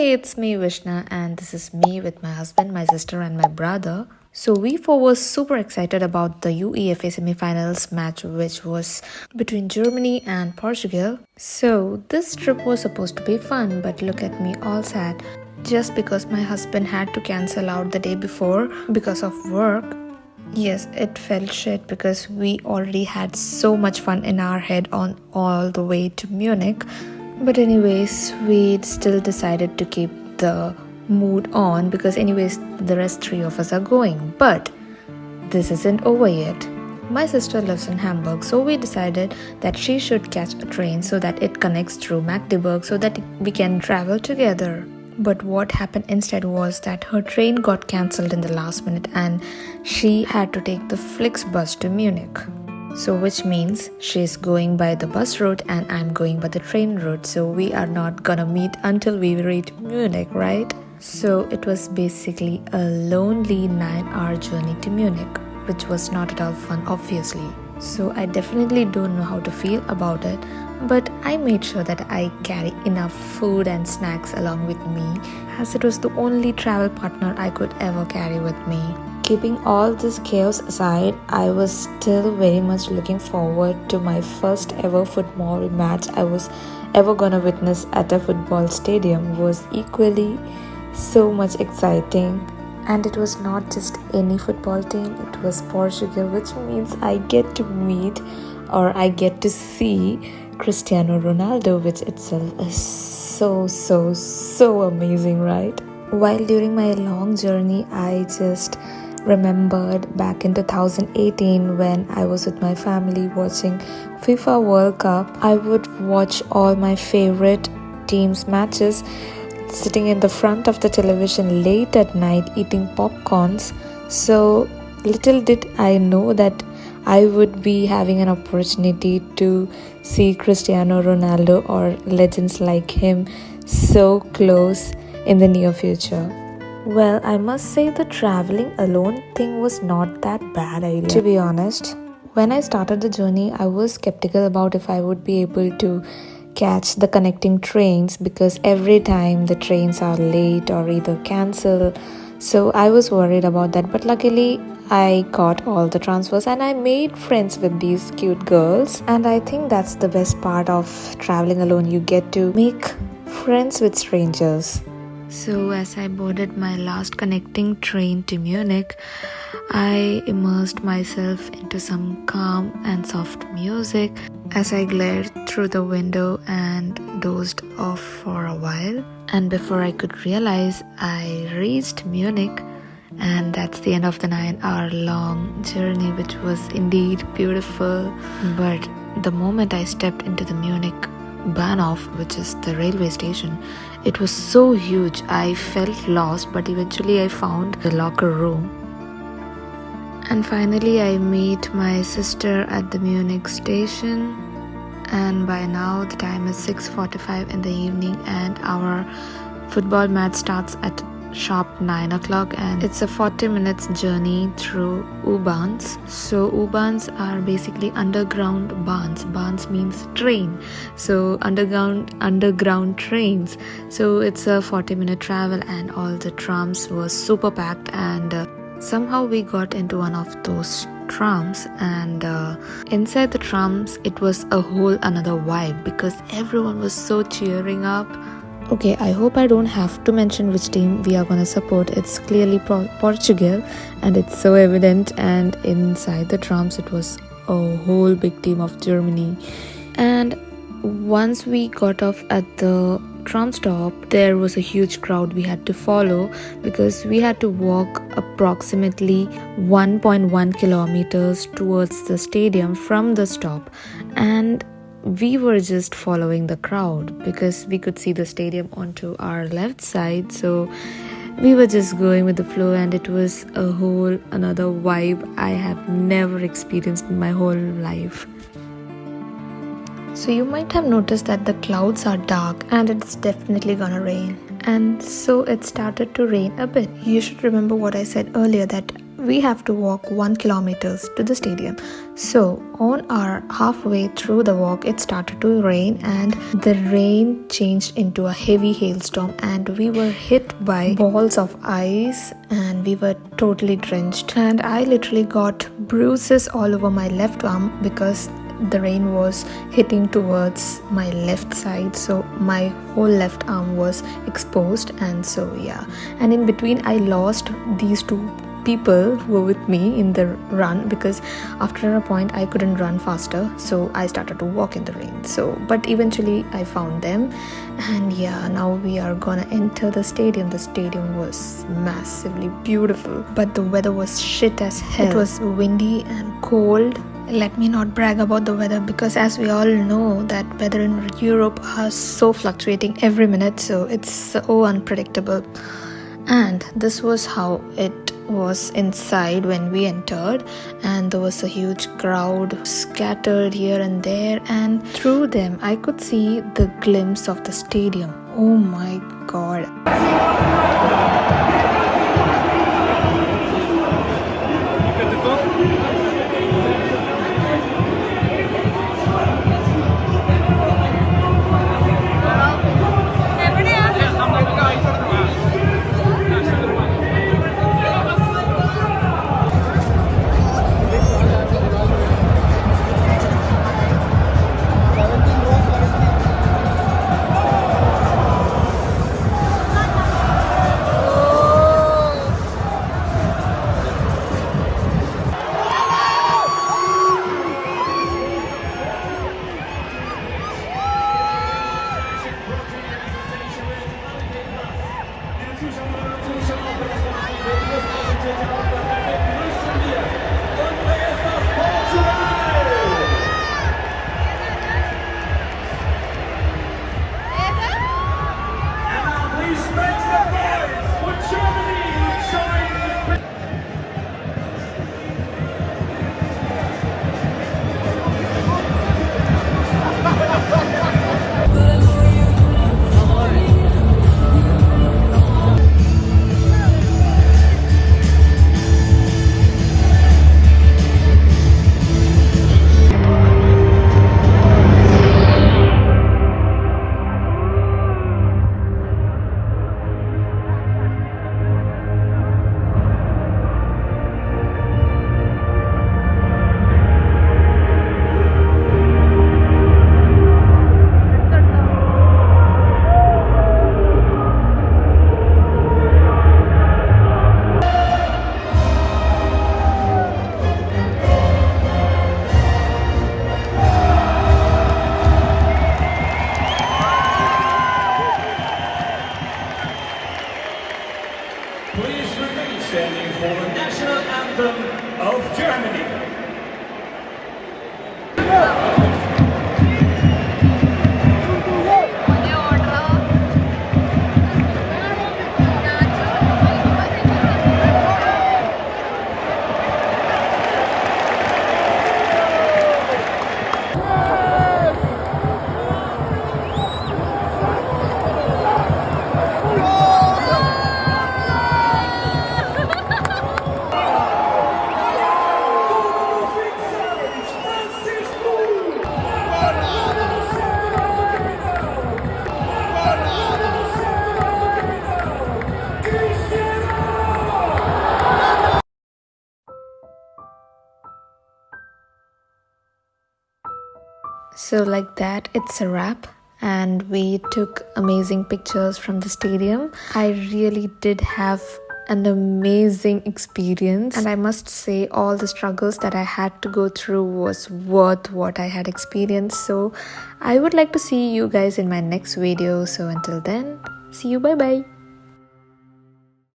Hey, it's me Vishna, and this is me with my husband, my sister, and my brother. So we four were super excited about the UEFA semi-finals match, which was between Germany and Portugal. So this trip was supposed to be fun, but look at me all sad just because my husband had to cancel out the day before because of work. Yes, it felt shit because we already had so much fun in our head on all the way to Munich. But anyways, we still decided to keep the mood on because anyways, the rest three of us are going. But this isn't over yet. My sister lives in Hamburg, so we decided that she should catch a train so that it connects through Magdeburg so that we can travel together. But what happened instead was that her train got cancelled in the last minute and she had to take the Flixbus to Munich. So which means she's going by the bus route and I'm going by the train route. So we are not gonna meet until we reach Munich, right? So it was basically a lonely 9-hour journey to Munich, which was not at all fun, obviously. So I definitely don't know how to feel about it, but I made sure that I carry enough food and snacks along with me, as it was the only travel partner I could ever carry with me. Keeping all this chaos aside, I was still very much looking forward to my first ever football match I was ever gonna witness at a football stadium. Was equally so much exciting. And it was not just any football team, it was Portugal, which means I get to meet or I get to see Cristiano Ronaldo, which itself is so amazing, right? While during my long journey, I just remembered back in 2018 when I was with my family watching FIFA World Cup. I would watch all my favorite teams' matches sitting in the front of the television late at night eating popcorns. So little did I know that I would be having an opportunity to see Cristiano Ronaldo or legends like him so close in the near future. Well, I must say the traveling alone thing was not that bad idea. To be honest, when I started the journey, I was skeptical about if I would be able to catch the connecting trains because every time the trains are late or either cancel. So I was worried about that, but luckily I got all the transfers and I made friends with these cute girls. And I think that's the best part of traveling alone. You get to make friends with strangers. So as I boarded my last connecting train to Munich, I immersed myself into some calm and soft music as I glared through the window and dozed off for a while. And before I could realize, I reached Munich, and that's the end of the 9-hour long journey, which was indeed beautiful. But the moment I stepped into the Munich Bahnhof, which is the railway station, it was so huge. I felt lost, but eventually I found the locker room. And finally I meet my sister at the Munich station, and by now the time is 6:45 in the evening and our football match starts at sharp 9 o'clock, and it's a 40 minutes journey through U-Bahns. So U-Bahns are basically underground bahns. Bahns means train, so underground trains. So it's a 40-minute travel and all the trams were super packed, and somehow we got into one of those trams, and inside the trams it was a whole another vibe because everyone was so cheering up. Okay, I hope I don't have to mention which team we are gonna support. It's clearly Portugal, and it's so evident. And inside the trams it was a whole big team of Germany. And once we got off at the tram stop, there was a huge crowd we had to follow because we had to walk approximately 1.1 kilometers towards the stadium from the stop, and we were just following the crowd because we could see the stadium onto our left side. So we were just going with the flow, and it was a whole another vibe I have never experienced in my whole life. So you might have noticed that the clouds are dark and it's definitely gonna rain. And so it started to rain a bit. You should remember what I said earlier, that we have to walk 1 kilometer to the stadium. So on our halfway through the walk, it started to rain, and the rain changed into a heavy hailstorm, and we were hit by balls of ice and we were totally drenched, and I literally got bruises all over my left arm because the rain was hitting towards my left side, so my whole left arm was exposed. And so yeah, and in between I lost these two people who were with me in the run, because after a point I couldn't run faster, so I started to walk in the rain. So but eventually I found them, and yeah, now we are gonna enter the stadium. The stadium was massively beautiful, but the weather was shit as hell. It was windy and cold. Let me not brag about the weather, because as we all know that weather in Europe are so fluctuating every minute, so it's so unpredictable. And this was how it was inside when we entered, and there was a huge crowd scattered here and there, and through them I could see the glimpse of the stadium. Oh my god. Please remain standing for the national anthem of Germany. So like that, it's a wrap, and we took amazing pictures from the stadium. I really did have an amazing experience, and I must say all the struggles that I had to go through was worth what I had experienced. So I would like to see you guys in my next video. So until then, see you, bye bye.